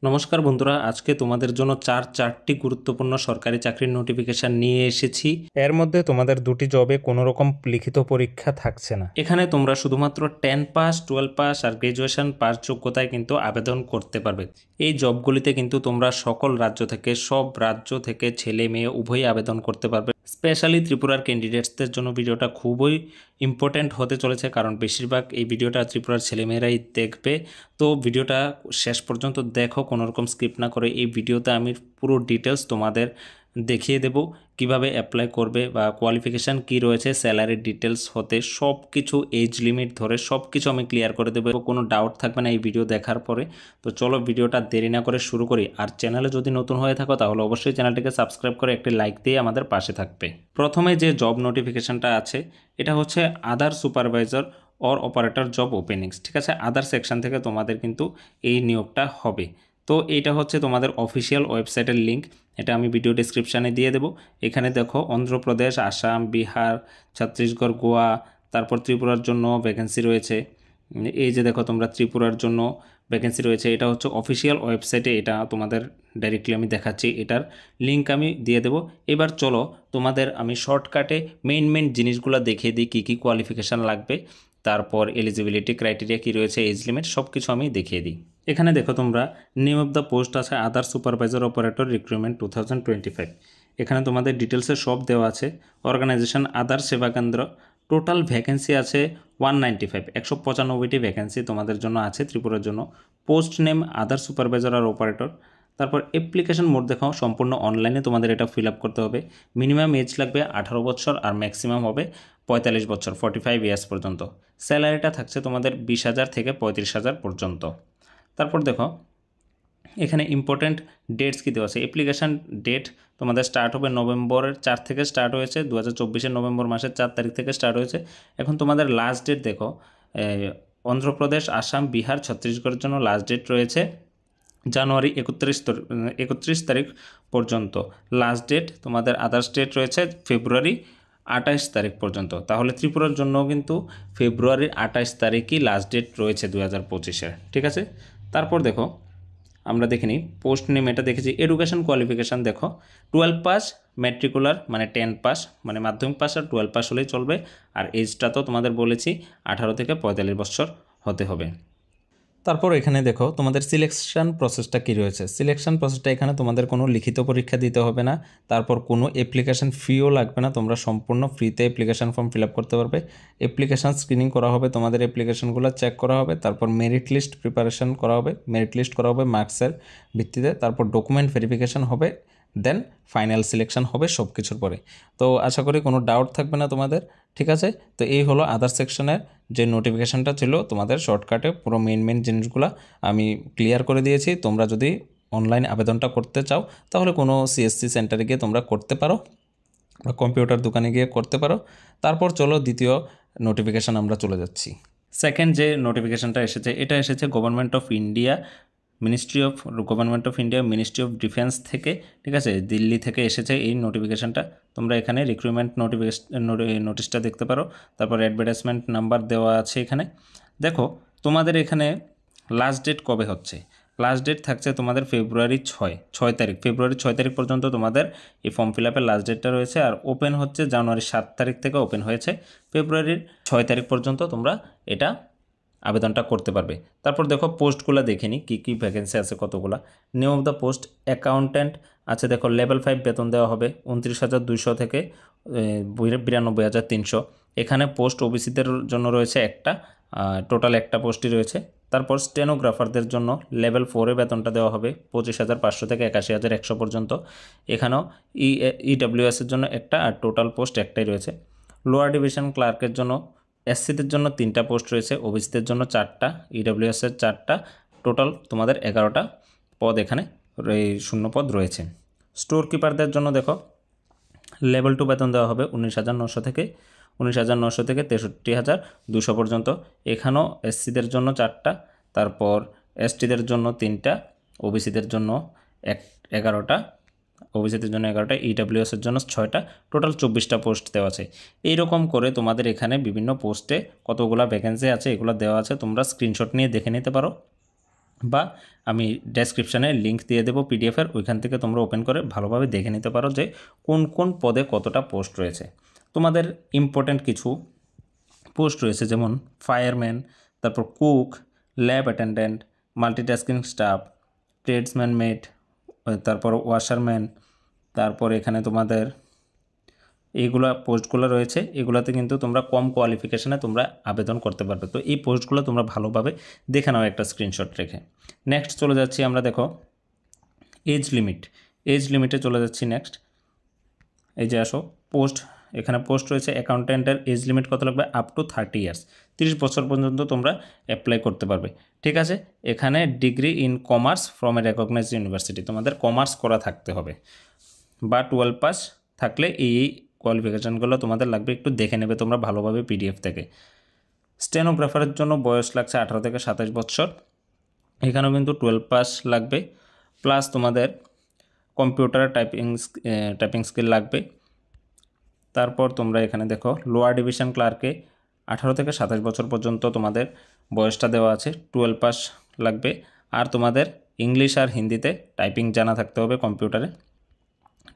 নমস্কার বন্ধুরা, আজকে তোমাদের জন্য চারটি গুরুত্বপূর্ণ সরকারি চাকরির নোটিফিকেশন নিয়ে এসেছি। এর মধ্যে তোমাদের দুটি জবে কোনো রকম লিখিত পরীক্ষা থাকছে না। এখানে তোমরা শুধুমাত্র 10 পাস, 12 পাস আর গ্রাজুয়েশন পাস যোগ্যতায় কিন্তু আবেদন করতে পারবে। এই জবগুলিতে কিন্তু তোমরা সকল রাজ্য থেকে, সব রাজ্য থেকে ছেলে মেয়ে উভয়ই আবেদন করতে পারবে। স্পেশালি ত্রিপুরার ক্যান্ডিডেটসদের জন্য ভিডিওটা খুবই ইম্পর্ট্যান্ট হতে চলেছে, কারণ বেশিরভাগ এই ভিডিওটা ত্রিপুরার ছেলেমেয়েরাই দেখবে। তো ভিডিওটা শেষ পর্যন্ত দেখো, কোনো রকম স্কিপ না করে। এই ভিডিওতে আমি পুরো ডিটেলস তোমাদের দেখিয়ে দেব, কিভাবে অ্যাপ্লাই করবে বা কোয়ালিফিকেশান কি রয়েছে, স্যালারির ডিটেলস হতে সব কিছু, এজ লিমিট ধরে সব কিছু আমি ক্লিয়ার করে দেবো। কোনো ডাউট থাকবে না এই ভিডিও দেখার পরে। তো চলো ভিডিওটা দেরি না করে শুরু করি। আর চ্যানেলে যদি নতুন হয়ে থাকো তাহলে অবশ্যই চ্যানেলটিকে সাবস্ক্রাইব করে একটি লাইক দিয়ে আমাদের পাশে থাকবে। প্রথমে যে জব নোটিফিকেশানটা আছে এটা হচ্ছে other supervisor or operator job openings. ঠিক আছে, আদার সেকশন থেকে তোমাদের কিন্তু এই নিয়োগটা হবে। তো এইটা হচ্ছে তোমাদের অফিসিয়াল ওয়েবসাইটের লিঙ্ক, এটা আমি ভিডিও ডিসক্রিপশানে দিয়ে দেবো। এখানে দেখো অন্ধ্রপ্রদেশ, আসাম, বিহার, ছত্তিশগড়, গোয়া, তারপর ত্রিপুরার জন্য ভ্যাকেন্সি রয়েছে। এই যে দেখো তোমরা ত্রিপুরার জন্য ভ্যাকেন্সি রয়েছে। এটা হচ্ছে অফিসিয়াল ওয়েবসাইটে, এটা তোমাদের ডাইরেক্টলি আমি দেখাচ্ছি, এটার লিঙ্ক আমি দিয়ে দেবো। এবার চলো তোমাদের আমি শর্টকাটে মেইন জিনিসগুলো দেখিয়ে দিই, কী কী কোয়ালিফিকেশান লাগবে, তারপর এলিজিবিলিটি ক্রাইটেরিয়া কী রয়েছে, এজ লিমিট সব কিছু আমি দেখিয়ে দিই। এখানে দেখো তোমরা নেম অফ দ্য পোস্ট আছে আদার সুপারভাইজার অপারেটর রিক্রুটমেন্ট 2025। এখানে তোমাদের ডিটেলসে সব দেওয়া আছে। অর্গানাইজেশন আদার সেবা কেন্দ্র। টোটাল ভ্যাকেন্সি আছে 195, 195টি ভ্যাকেন্সি তোমাদের জন্য আছে ত্রিপুরার জন্য। পোস্ট নেম আদার সুপারভাইজার আর অপারেটর। তারপর অ্যাপ্লিকেশন মোড দেখাও, সম্পূর্ণ অনলাইনে তোমাদের এটা ফিল আপ করতে হবে। মিনিমাম এজ লাগবে 18 বছর আর ম্যাক্সিমাম হবে 45 বছর, 45 ইয়ার্স পর্যন্ত। স্যালারিটা থাকছে তোমাদের 20,000 থেকে 35,000 পর্যন্ত। তারপর দেখো এখানে ইম্পর্ট্যান্ট ডেটস কী দেওয়া আছে। অ্যাপ্লিকেশান ডেট তোমাদের স্টার্ট হবে নভেম্বরের 4 থেকে স্টার্ট হয়েছে, 2024-এর নভেম্বর মাসের 4 তারিখ থেকে স্টার্ট হয়েছে। এখন তোমাদের লাস্ট ডেট দেখো, অন্ধ্রপ্রদেশ, আসাম, বিহার, ছত্তিশগড়ের জন্য লাস্ট ডেট রয়েছে জানুয়ারি 31 তারিখ পর্যন্ত। লাস্ট ডেট তোমাদের আদার্স ডেট রয়েছে ফেব্রুয়ারি 28 তারিখ পর্যন্ত। তাহলে ত্রিপুরার জন্যও কিন্তু ফেব্রুয়ারির 28 তারিখই লাস্ট ডেট রয়েছে 2025-এর। ঠিক আছে, তারপর দেখো আমরা দেখে নিই পোস্ট নেম, এটা দেখেছি। এডুকেশন কোয়ালিফিকেশান দেখো 12 পাস, ম্যাট্রিকুলার মানে 10 পাস, মানে মাধ্যমিক পাস আর 12 পাস হলেই চলবে। আর এজটা তো তোমাদের বলেছি 18 থেকে 45 বছর হতে হবে। তারপর এখানে দেখো তোমাদের সিলেকশন প্রসেসটা কী রয়েছে। সিলেকশন প্রসেসটা এখানে তোমাদের কোনো লিখিত পরীক্ষা দিতে হবে না, তারপর কোনো অ্যাপ্লিকেশান ফিও লাগবে না, তোমরা সম্পূর্ণ ফ্রিতে অ্যাপ্লিকেশান ফর্ম ফিল আপ করতে পারবে। অ্যাপ্লিকেশান স্ক্রিনিং করা হবে, তোমাদের অ্যাপ্লিকেশানগুলো চেক করা হবে, তারপর মেরিট লিস্ট প্রিপারেশন করা হবে, মেরিট লিস্ট করা হবে মার্কসের ভিত্তিতে, তারপর ডকুমেন্ট ভেরিফিকেশান হবে, দেন ফাইনাল সিলেকশন হবে সব কিছুর পরে। তো আশা করি কোনো ডাউট থাকবে না তোমাদের। ঠিক আছে, তো এই হলো আদার সেকশনের যে নোটিফিকেশানটা ছিল, তোমাদের শর্টকাটে পুরো মেন জিনিসগুলো আমি ক্লিয়ার করে দিয়েছি। তোমরা যদি অনলাইন আবেদনটা করতে চাও তাহলে কোনো সিএসসি সেন্টারে গিয়ে তোমরা করতে পারো বা কম্পিউটার দোকানে গিয়ে করতে পারো। তারপর চলো দ্বিতীয় নোটিফিকেশান আমরা চলে যাচ্ছি। সেকেন্ড যে নোটিফিকেশানটা এসেছে এটা এসেছে government of India, government of India ministry of defence থেকে। ঠিক আছে, দিল্লি থেকে এসেছে এই নোটিফিকেশানটা। তোমরা এখানে রিক্রুটমেন্ট নোটিশটা দেখতে পারো, তারপর অ্যাডভার্টাইজমেন্ট নাম্বার দেওয়া আছে এখানে। দেখো তোমাদের এখানে লাস্ট ডেট কবে হচ্ছে, লাস্ট ডেট থাকছে তোমাদের ফেব্রুয়ারি 6 তারিখ, ফেব্রুয়ারি 6 তারিখ পর্যন্ত তোমাদের এই ফর্ম ফিল আপের লাস্ট ডেটটা রয়েছে। আর ওপেন হচ্ছে জানুয়ারি 7 তারিখ থেকে ওপেন হয়েছে, ফেব্রুয়ারির 6 তারিখ পর্যন্ত তোমরা এটা আবেদনটা করতে পারবে। তারপর দেখো পোস্টগুলো দেখে নিই কী কী ভ্যাকেন্সি আছে কতগুলা। Name of the post accountant আছে, দেখো লেভেল 5 বেতন দেওয়া হবে 29,200 থেকে 92,300। এখানে পোস্ট ওবিসিদের জন্য রয়েছে একটা, টোটাল একটা পোস্টই রয়েছে। তারপর স্টেনোগ্রাফারদের জন্য লেভেল 4-এ বেতনটা দেওয়া হবে 25,500 থেকে 81,100 পর্যন্ত। এখানেও ইডব্লিউএসের জন্য একটা, আর টোটাল পোস্ট একটাই রয়েছে। লোয়ার ডিভিশন ক্লার্কের জন্য এসসিদের জন্য 3টা পোস্ট রয়েছে, ওবিসিদের জন্য 4টা, ইডব্লিউএসের 4টা, টোটাল তোমাদের 11টা পদ এখানে শূন্য পদ রয়েছে। স্টোর কিপারদের জন্য দেখো লেভেল 2 বেতন দেওয়া হবে 19,900 থেকে 63,200 পর্যন্ত। এখানেও এসসিদের জন্য 4টা, তারপর এসটিদের জন্য 3টা, ওবিসিদের জন্য 11টা, ওবিসিদের জন্য 11টা, ইডব্লিউএসের জন্য 6টা, টোটাল 24টা পোস্ট দেওয়া আছে। এইরকম করে তোমাদের এখানে বিভিন্ন পোস্টে কতগুলো ভ্যাকেন্সি আছে এগুলো দেওয়া আছে, তোমরা স্ক্রিনশট নিয়ে দেখে নিতে পারো। বা আমি ডেসক্রিপশানে লিঙ্ক দিয়ে দেবো পিডিএফের, ওইখান থেকে তোমরা ওপেন করে ভালোভাবে দেখে নিতে পারো যে কোন কোন পদে কতটা পোস্ট রয়েছে। তোমাদের ইম্পর্ট্যান্ট কিছু পোস্ট রয়েছে, যেমন ফায়ারম্যান, তারপর cook, lab attendant, multitasking staff, tradesman mate, তারপর ওয়াশারম্যান, তারপর এখানে তোমাদের এইগুলো পোস্টগুলো রয়েছে। এগুলোতে কিন্তু তোমরা কম কোয়ালিফিকেশানে তোমরা আবেদন করতে পারবে। তো এই পোস্টগুলো তোমরা ভালোভাবে দেখে নাও একটা স্ক্রিনশট রেখে। নেক্সট চলে যাচ্ছি আমরা, দেখো এজ লিমিট, এজ লিমিটে চলে যাচ্ছি নেক্সট। এই যে আসো পোস্ট, এখানে পোস্ট রয়েছে অ্যাকাউন্ট্যান্টের এজ লিমিট কত লাগবে, আপ টু 30 ইয়ার্স, 30 বছর পর্যন্ত তোমরা অ্যাপ্লাই করতে পারবে। ঠিক আছে, এখানে degree in commerce from a recognised university, তোমাদের কমার্স করা থাকতে হবে বা 12 পাস থাকলে এই কোয়ালিফিকেশানগুলো তোমাদের লাগবে, একটু দেখে নেবে তোমরা ভালোভাবে পিডিএফ থেকে। স্টেনোগ্রাফারের জন্য বয়স লাগছে 18 থেকে 27 বছর, এখানেও কিন্তু 12 পাস লাগবে, প্লাস তোমাদের কম্পিউটার টাইপিং স্কিল লাগবে। তারপর তোমরা এখানে দেখো লোয়ার ডিভিশন ক্লার্কে 18 থেকে 27 বছর পর্যন্ত তোমাদের বয়সটা দেওয়া আছে, 12 পাস লাগবে, আর তোমাদের ইংলিশ আর হিন্দিতে টাইপিং জানা থাকতে হবে কম্পিউটারে।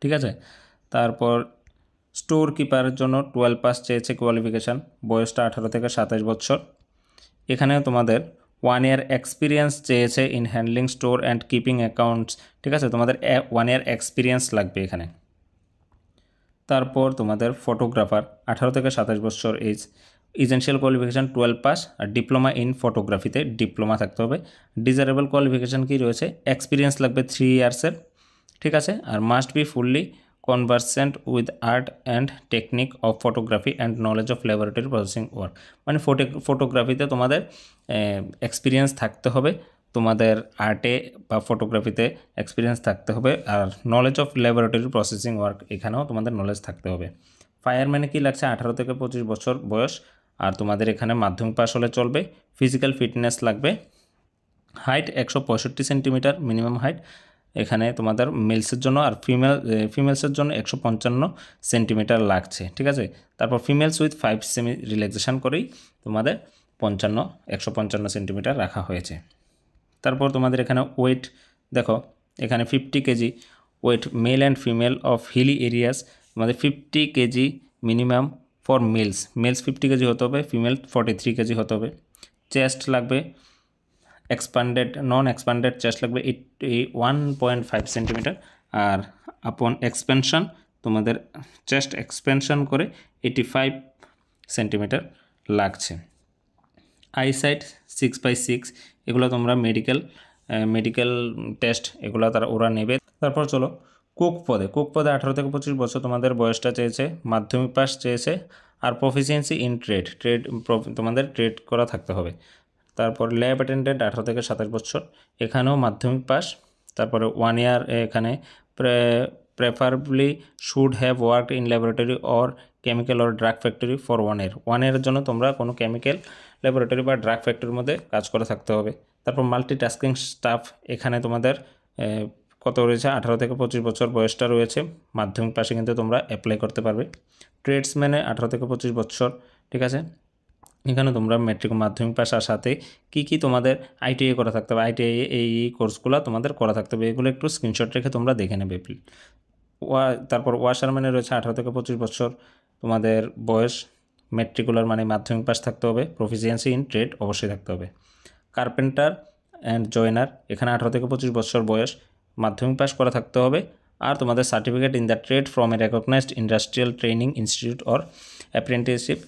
ঠিক আছে, তারপর স্টোর কিপারের জন্য 12 পাস চেয়েছে কোয়ালিফিকেশান, বয়সটা 18 থেকে 27 বছর, এখানে তোমাদের 1 ইয়ার এক্সপিরিয়েন্স চেয়েছে in handling store and keeping accounts. ঠিক আছে, তোমাদের 1 ইয়ার এক্সপিরিয়েন্স লাগবে এখানে। তারপর তোমাদের ফটোগ্রাফার 18 থেকে 27 বছর এজ, ইসেনশিয়াল কোয়ালিফিকেশান 12 পাস, আর ডিপ্লোমা ইন ফটোগ্রাফিতে ডিপ্লোমা থাকতে হবে। ডিজারেবল কোয়ালিফিকেশান কি রয়েছে, এক্সপিরিয়েন্স লাগবে 3 ইয়ার্সের। ঠিক আছে, আর must be fully conversant with art and technique of photography and knowledge of laboratory processing work, মানে ফটোগ্রাফিতে তোমাদের এক্সপিরিয়েন্স থাকতে হবে, তোমাদের আর্টে বা ফটোগ্রাফিতে এক্সপিরিয়েন্স থাকতে হবে, আর knowledge of laboratory processing work এখানেও তোমাদের নলেজ থাকতে হবে। ফায়ারম্যানে কি লাগছে, 18 থেকে 25 বছর বয়স, আর তোমাদের এখানে মাধ্যমিক পাস হলে চলবে। ফিজিক্যাল ফিটনেস লাগবে, হাইট 165 সেন্টিমিটার মিনিমাম হাইট এখানে তোমাদের মেলসের জন্য, আর ফিমেলসের জন্য 155 সেন্টিমিটার লাগছে। ঠিক আছে, তারপর ফিমেলস উইথ 5 সেমি রিল্যাক্সেশন করেই তোমাদের 155 সেন্টিমিটার রাখা হয়েছে। তারপর তোমাদের এখানে ওয়েট দেখো, এখানে 50 kg weight, male and female of hilly areas, তোমাদের 50 kg minimum for males 50 kg হতে হবে, ফিমেল 43 কেজি হতে হবে। চেস্ট লাগবে নন এক্সপ্যান্ডেড চেস্ট লাগবে 1.5 সেন্টিমিটার, আর আপন এক্সপেনশন তোমাদের চেস্ট এক্সপেনশন করে 85 সেন্টিমিটার লাগছে। আইসাইট 6/6, এগুলো তোমরা মেডিকেল টেস্ট এগুলো ওরা নেবে। তারপর চলো কুক পদে 18 থেকে 25 বছর তোমাদের বয়সটা চেয়েছে, মাধ্যমিক পাস চেয়েছে, আর প্রফিসিয়েন্সি ইন ট্রেড তোমাদের ট্রেড করা থাকতে হবে। তারপর ল্যাব অ্যাটেন্ডেন্ট 18 থেকে 27 বছর, এখানেও মাধ্যমিক পাস। তারপরে 1 ইয়ার এখানে preferably should have worked in laboratory or chemical or drug factory for 1 ইয়ার, 1 ইয়ারের জন্য তোমরা কোনো কেমিক্যাল ল্যাবরেটরি বা ড্রাগ ফ্যাক্টরির মধ্যে কাজ করে থাকতে হবে। তারপর মাল্টিটাস্কিং স্টাফ, এখানে তোমাদের কত রয়েছে, 18 থেকে 25 বছর বয়সটা রয়েছে, মাধ্যমিক পাশে কিন্তু তোমরা অ্যাপ্লাই করতে পারবে। ট্রেডসম্যানে 18 থেকে 25 বছর। ঠিক আছে, এখানে তোমরা মেট্রিক মাধ্যমিক পাশের সাথে কি তোমাদের আইটিআই করা থাকতে হবে, আইটিআই এই কোর্সগুলো তোমাদের করা থাকতে হবে, এগুলো একটু স্ক্রিনশট রেখে তোমরা দেখে নেবে প্লিজ। তারপর ওয়াশারম্যানে রয়েছে 18 থেকে 25 বছর তোমাদের বয়স, মেট্রিকুলার মানে মাধ্যমিক পাস থাকতে হবে, প্রফিসিয়েন্সি ইন ট্রেড অবশ্যই থাকতে হবে। কার্পেন্টার অ্যান্ড জয়েনার, এখানে 18 থেকে 25 বছর বয়স, মাধ্যমিক পাস করা থাকতে হবে, আর তোমাদের certificate in the trade from a recognized industrial training institute or apprenticeship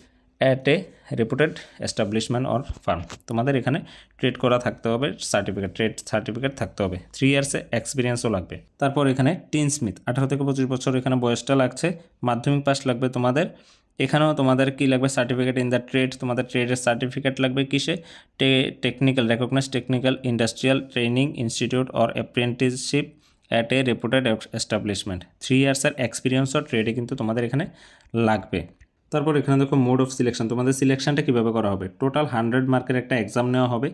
at a reputed establishment or farm, তোমাদের এখানে ট্রেড করা থাকতে হবে, ট্রেড সার্টিফিকেট থাকতে হবে, 3 ইয়ার্সে এক্সপিরিয়েন্সও লাগবে। তারপর এখানে টিনস্মিথ 18 থেকে 25 বছর, এখানে বয়সটা লাগছে, মাধ্যমিক পাস লাগবে তোমাদের, এখানেও তোমাদের কি লাগবে, সার্টিফিকেট ইন দ্য ট্রেড, তোমাদের ট্রেডের সার্টিফিকেট লাগবে কিসে, technical recognised technical industrial training institute or apprenticeship at a reputed establishment, 3 ইয়ার্সের এক্সপিরিয়েন্সও ট্রেডে কিন্তু তোমাদের এখানে লাগবে। তারপর এখানে দেখো মোড অফ সিলেকশন, তোমাদের সিলেকশনটা কীভাবে করা হবে, টোটাল 100 মার্কের একটা এক্সাম নেওয়া হবে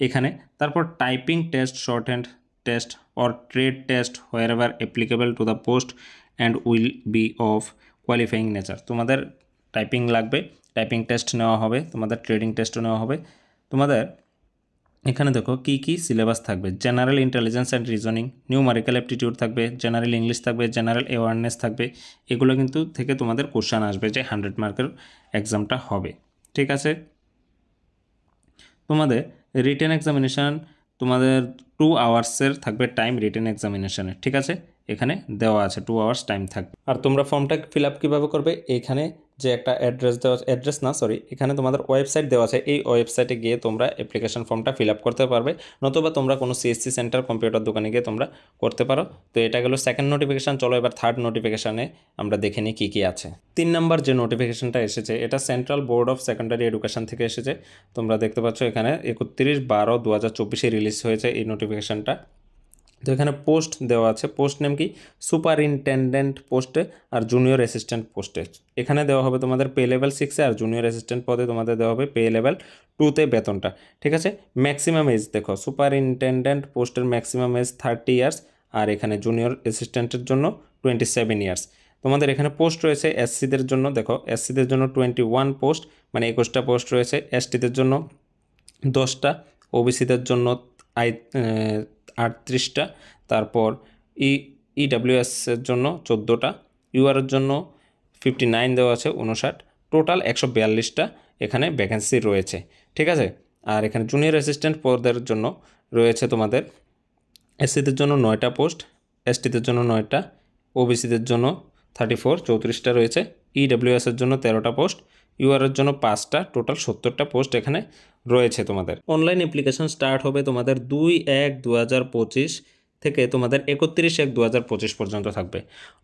এখানে, তারপর typing test, short hand test or trade test where ever applicable to the post and will be of qualifying nature, তোমাদের টাইপিং লাগবে, টাইপিং টেস্ট নেওয়া হবে, তোমাদের ট্রেডিং টেস্টও নেওয়া হবে। তোমাদের এখানে দেখো কি কি সিলেবাস থাকবে। General intelligence and reasoning, numerical aptitude থাকবে, জেনারেল ইংলিশ থাকবে, জেনারেল অ্যাওয়ারনেস থাকবে। এগুলো কিন্তু থেকে তোমাদের কোশ্চেন আসবে যে 100 মার্কের এক্সামটা হবে। ঠিক আছে, তোমাদের রিটেন এক্সামিনেশান তোমাদের 2 আওয়ার্সের থাকবে টাইম রিটেন এক্সামিনেশানে। ঠিক আছে, এখানে দেওয়া আছে 2 আওয়ার্স টাইম থাকবে। আর তোমরা ফর্মটা ফিল আপ কীভাবে করবে, এখানে যে একটা অ্যাড্রেস দেওয়া, অ্যাড্রেস না সরি, এখানে তোমাদের ওয়েবসাইট দেওয়া আছে, এই ওয়েবসাইটে গিয়ে তোমরা অ্যাপ্লিকেশন ফর্মটা ফিল আপ করতে পারবে, নতুবা তোমরা কোনো সিএসসি সেন্টার কম্পিউটার দোকানে গিয়ে তোমরা করতে পারো। তো এটা গেলো সেকেন্ড নোটিফিকেশান। চলো এবার থার্ড নোটিফিকেশানে আমরা দেখে নিই কী কী আছে। 3 নম্বর যে নোটিফিকেশানটা এসেছে এটা central board of secondary education থেকে এসেছে। তোমরা দেখতে পাচ্ছ এখানে 31/12/2024 রিলিজ হয়েছে এই নোটিফিকেশানটা। তো এখানে পোস্ট দেওয়া আছে, পোস্ট নেম কি, সুপারিনটেন্ডেন্ট পোস্টে আর জুনিয়র অ্যাসিস্ট্যান্ট পোস্টে। এখানে দেওয়া হবে তোমাদের পে লেভেল 6-এ, আর জুনিয়র অ্যাসিস্ট্যান্ট পদে তোমাদের দেওয়া হবে পে লেভেল 2-তে বেতনটা। ঠিক আছে, ম্যাক্সিমাম এজ দেখো, সুপারিনটেন্ডেন্ট পোস্টের ম্যাক্সিমাম এজ 30 ইয়ার্স, আর এখানে জুনিয়র অ্যাসিস্ট্যান্টের জন্য 27 ইয়ার্স। তোমাদের এখানে পোস্ট রয়েছে এসসিদের জন্য, দেখো এসসিদের জন্য 21 পোস্ট, মানে 21টা পোস্ট রয়েছে, এসটিদের জন্য 10টা, ওবিসিদের জন্য 38টা, তারপর ইডাব্লিউএসের জন্য 14টা, ইউআরের জন্য 59 দেওয়া আছে, 59, টোটাল 142টা এখানে ভ্যাকেন্সি রয়েছে। ঠিক আছে, আর এখানে জুনিয়র অ্যাসিস্ট্যান্ট পদের জন্য রয়েছে তোমাদের এসসিদের জন্য 9টা পোস্ট, এসটিদের জন্য 9টা, ওবিসিদের জন্য 34 34টা রয়েছে, ইডাব্লিউএসের জন্য 13টা পোস্ট, ইউআরের জন্য 5টা, টোটাল 70টা পোস্ট এখানে রয়েছে তোমাদের। অনলাইন অ্যাপ্লিকেশন স্টার্ট হবে তোমাদের 2/1/2025 থেকে তোমাদের 31/1/2025 পর্যন্ত থাকবে।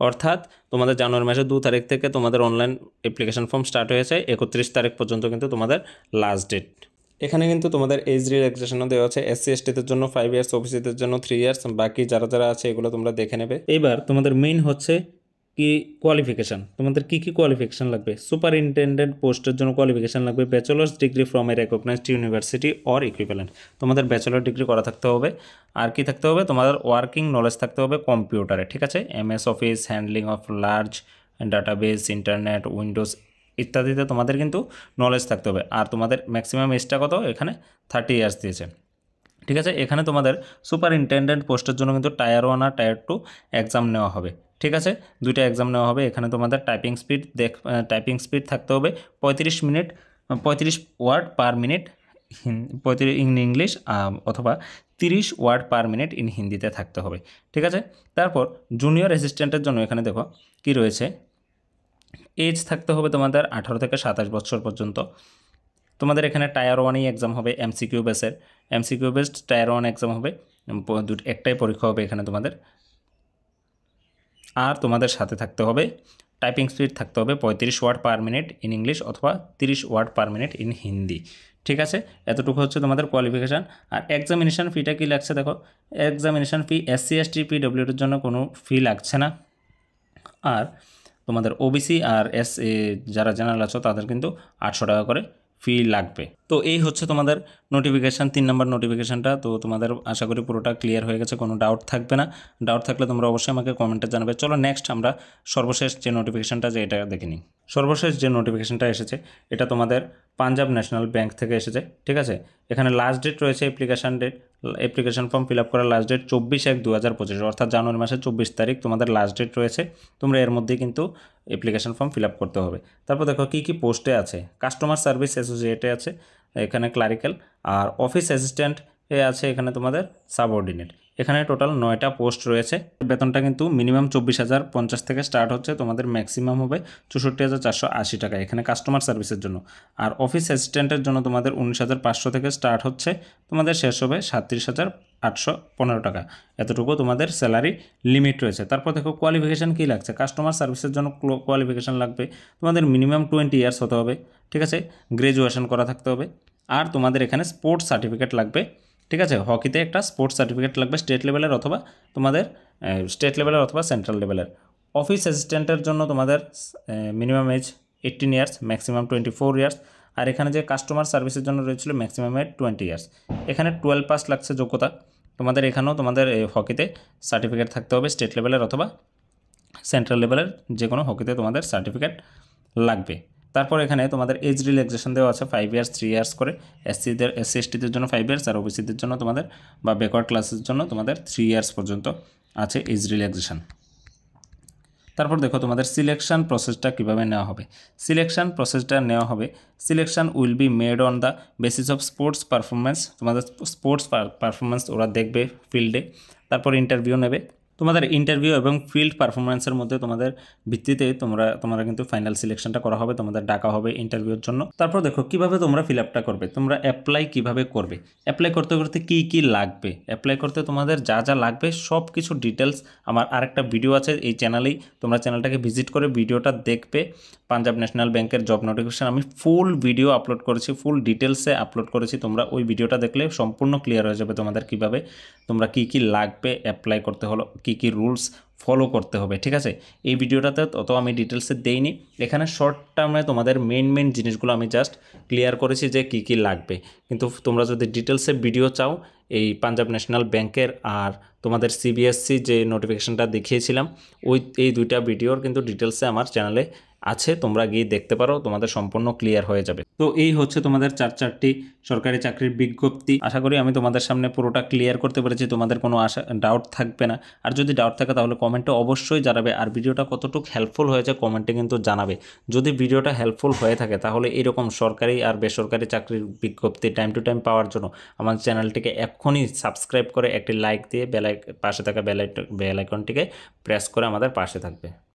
অর্থাৎ তোমাদের জানুয়ারি মাসের 2 তারিখ থেকে তোমাদের অনলাইন অ্যাপ্লিকেশন ফর্ম স্টার্ট হয়েছে, 31 তারিখ পর্যন্ত কিন্তু তোমাদের লাস্ট ডেট। এখানে কিন্তু তোমাদের এজ রিল্যাক্সেশনও দেওয়া আছে, এসসি এসটিদের জন্য 5 ইয়ার্স, ওবিসিদের জন্য 3 ইয়ার্স, বাকি যারা যারা আছে এগুলো তোমরা দেখে নেবে। এবার তোমাদের মেইন হচ্ছে কি কোয়ালিফিকেশান, তোমাদের কী কী কোয়ালিফিকেশান লাগবে। সুপারিনটেন্ডেন্ট পোস্টের জন্য কোয়ালিফিকেশান লাগবে bachelor's degree from a recognised university or equivalent, তোমাদের ব্যাচেলার ডিগ্রি করা থাকতে হবে। আর কি থাকতে হবে, তোমাদের ওয়ার্কিং নলেজ থাকতে হবে কম্পিউটারে। ঠিক আছে, MS office, handling of large database, internet, Windows ইত্যাদিতে তোমাদের কিন্তু নলেজ থাকতে হবে। আর তোমাদের ম্যাক্সিমাম এজটা কত, এখানে 30 ইয়ার্স দিয়েছে। ঠিক আছে, এখানে তোমাদের সুপারিনটেন্ডেন্ট পোস্টের জন্য কিন্তু টায়ার 1 আর টায়ার 2 এক্সাম নেওয়া হবে। ঠিক আছে, 2টা এক্সাম নেওয়া হবে। এখানে তোমাদের টাইপিং স্পিড থাকতে হবে 35 word per minute 35 in English, অথবা 30 ওয়ার্ড পার মিনিট ইন হিন্দিতে থাকতে হবে। ঠিক আছে, তারপর জুনিয়র অ্যাসিস্ট্যান্টের জন্য এখানে দেখো কি রয়েছে, এজ থাকতে হবে তোমাদের 18 থেকে 27 বছর পর্যন্ত। তোমাদের এখানে টায়ার 1-ই এক্সাম হবে এমসিকিউ বেসের, এমসিকিউ বেসড টায়ার 1 এক্সাম হবে, একটাই পরীক্ষা হবে এখানে তোমাদের। আর তোমাদের সাথে থাকতে হবে টাইপিং স্পিড থাকতে হবে 35 word per minute in English অথবা 30 word per minute in Hindi. ঠিক আছে, এতটুকু হচ্ছে তোমাদের কোয়ালিফিকেশান। আর এক্সামিনেশান ফিটা কী লাগছে দেখো, এক্সামিনেশান ফি এসসি এসটি পিডব্লিউডির জন্য কোনো ফি লাগছে না। আর তোমাদের ওবিসি আর যারা জেনারেল আছো তাদের কিন্তু 800 টাকা করে ফি লাগবে। তো এই হচ্ছে তোমাদের নোটিফিকেশান, 3 নম্বর নোটিফিকেশানটা। তো তোমাদের আশা করি পুরোটা ক্লিয়ার হয়ে গেছে, কোনো ডাউট থাকবে না। ডাউট থাকলে তোমরা অবশ্যই আমাকে কমেন্টে জানাবে। চলো নেক্সট আমরা সর্বশেষ যে নোটিফিকেশানটা যে এটা দেখে নিই। সর্বশেষ যে নোটিফিকেশানটা এসেছে এটা তোমাদের পাঞ্জাব ন্যাশনাল ব্যাংক থেকে এসেছে। ঠিক আছে, এখানে লাস্ট ডেট রয়েছে অ্যাপ্লিকেশান ফর্ম ফিল আপ করার লাস্ট ডেট 24/1/2025, অর্থাৎ জানুয়ারি মাসের 24 তারিখ তোমাদের লাস্ট ডেট রয়েছে। তোমরা এর মধ্যেই কিন্তু অ্যাপ্লিকেশান ফর্ম ফিল আপ করতে হবে। তারপর দেখো কী কী পোস্টে আছে, কাস্টমার সার্ভিস অ্যাসোসিয়েটে আছে এখানে ক্লারিক্যাল, আর অফিস অ্যাসিস্ট্যান্ট আছে এখানে তোমাদের সাবঅর্ডিনেট। এখানে টোটাল 9টা পোস্ট রয়েছে। বেতনটা কিন্তু মিনিমাম 24,050 থেকে স্টার্ট হচ্ছে, তোমাদের ম্যাক্সিমাম হবে 64,480 টাকা এখানে কাস্টমার সার্ভিসের জন্য। আর অফিস অ্যাসিস্ট্যান্টের জন্য তোমাদের 19,500 থেকে স্টার্ট হচ্ছে, তোমাদের শেষ হবে 37,815 টাকা। এতটুকু তোমাদের স্যালারি লিমিট রয়েছে। তারপর দেখো কোয়ালিফিকেশান কী লাগছে, কাস্টমার সার্ভিসের জন্য কোয়ালিফিকেশান লাগবে তোমাদের মিনিমাম 20 ইয়ার্স হতে হবে। ঠিক আছে, গ্র্যাজুয়েশন করা থাকতে হবে। আর তোমাদের এখানে স্পোর্টস সার্টিফিকেট লাগবে। ঠিক আছে, হকিতে একটা স্পোর্টস সার্টিফিকেট লাগবে স্টেট লেভেলের অথবা সেন্ট্রাল লেভেলের। অফিস অ্যাসিস্ট্যান্টের জন্য তোমাদের minimum age 18 years, maximum 24 years. আর এখানে যে কাস্টমার সার্ভিসের জন্য রয়েছিল ম্যাক্সিমাম এজ 20 ইয়ার্স। এখানে 12 পাস লাগছে যোগ্যতা। তোমাদের এখানেও তোমাদের হকিতে সার্টিফিকেট থাকতে হবে স্টেট লেভেলের অথবা সেন্ট্রাল লেভেলের, যে কোনো হকিতে তোমাদের সার্টিফিকেট লাগবে। তারপর এখানে তোমাদের এজ রিল্যাক্সেশন দেওয়া আছে 5 ইয়ার্স 3 ইয়ার্স করে, এসসি এসটিদের জন্য 5 ইয়ার্স আর ওবিসিদের জন্য তোমাদের বা ব্যাকওয়ার্ড ক্লাসের জন্য তোমাদের 3 ইয়ার্স পর্যন্ত আছে এজ রিল্যাক্সেশন। তারপর দেখো তোমাদের সিলেকশন প্রসেসটা কীভাবে নেওয়া হবে। সিলেকশন প্রসেসটা নেওয়া হবে, selection will be made on the basis of sports performance, তোমাদের স্পোর্টস পারফরমেন্স ওরা দেখবে ফিল্ডে, তারপর ইন্টারভিউ নেবে, তোমাদের ইন্টারভিউ এবং ফিল্ড পারফরমেন্সের মধ্যে তোমাদের ভিত্তিতে তোমরা কিন্তু ফাইনাল সিলেকশনটা করা হবে, তোমাদের ডাকা হবে ইন্টারভিউর জন্য। তারপর দেখো কিভাবে তোমরা ফিল আপটা করবে, তোমরা অ্যাপ্লাই কিভাবে করবে, অ্যাপ্লাই করতে করতে কী লাগবে, অ্যাপ্লাই করতে তোমাদের যা যা লাগবে সব কিছু ডিটেলস আমার আরেকটা ভিডিও আছে এই চ্যানেলেই, তোমরা চ্যানেলটাকে ভিজিট করে ভিডিওটা দেখবে। পাঞ্জাব ন্যাশনাল ব্যাংকের জব নোটিফিকেশান আমি ফুল ভিডিও আপলোড করেছি, ফুল ডিটেলসে আপলোড করেছি, তোমরা ওই ভিডিওটা দেখলে সম্পূর্ণ ক্লিয়ার হয়ে যাবে তোমাদের কিভাবে তোমরা কী লাগবে অ্যাপ্লাই করতে হলো, কী রুলস ফলো করতে হবে, ঠিক আছে। এই ভিডিওটাতে অত আমি ডিটেলসে দেইনি, এখানে শর্ট টার্মে তোমাদের মেইন জিনিসগুলো আমি জাস্ট ক্লিয়ার করেছি যে কী লাগবে। কিন্তু তোমরা যদি ডিটেলসে ভিডিও চাও এই পাঞ্জাব ন্যাশনাল ব্যাংকের আর তোমাদের সিবিএসসি যে নোটিফিকেশানটা দেখিয়েছিলাম এই দুইটা ভিডিওর কিন্তু ডিটেলসে আমার চ্যানেলে আছে, তোমরা গিয়ে দেখতে পারো, তোমাদের সম্পূর্ণ ক্লিয়ার হয়ে যাবে। তো এই হচ্ছে তোমাদের চারটি সরকারি চাকরির বিজ্ঞপ্তি। আশা করি আমি তোমাদের সামনে পুরোটা ক্লিয়ার করতে পেরেছি, তোমাদের কোনো ডাউট থাকবে না। আর যদি ডাউট থাকে তাহলে কমেন্টে অবশ্যই জানাবে, আর ভিডিওটা কতটুকু হেল্পফুল হয়েছে কমেন্টে কিন্তু জানাবে। যদি ভিডিওটা হেল্পফুল হয়ে থাকে তাহলে এরকম সরকারি আর বেসরকারি চাকরির বিজ্ঞপ্তি টাইম টু টাইম পাওয়ার জন্য আমার চ্যানেলটিকে এক্ষুনি সাবস্ক্রাইব করে একটি লাইক দিয়ে পাশে থাকা বেল আইকনটিকে প্রেস করে আমাদের পাশে থাকবে।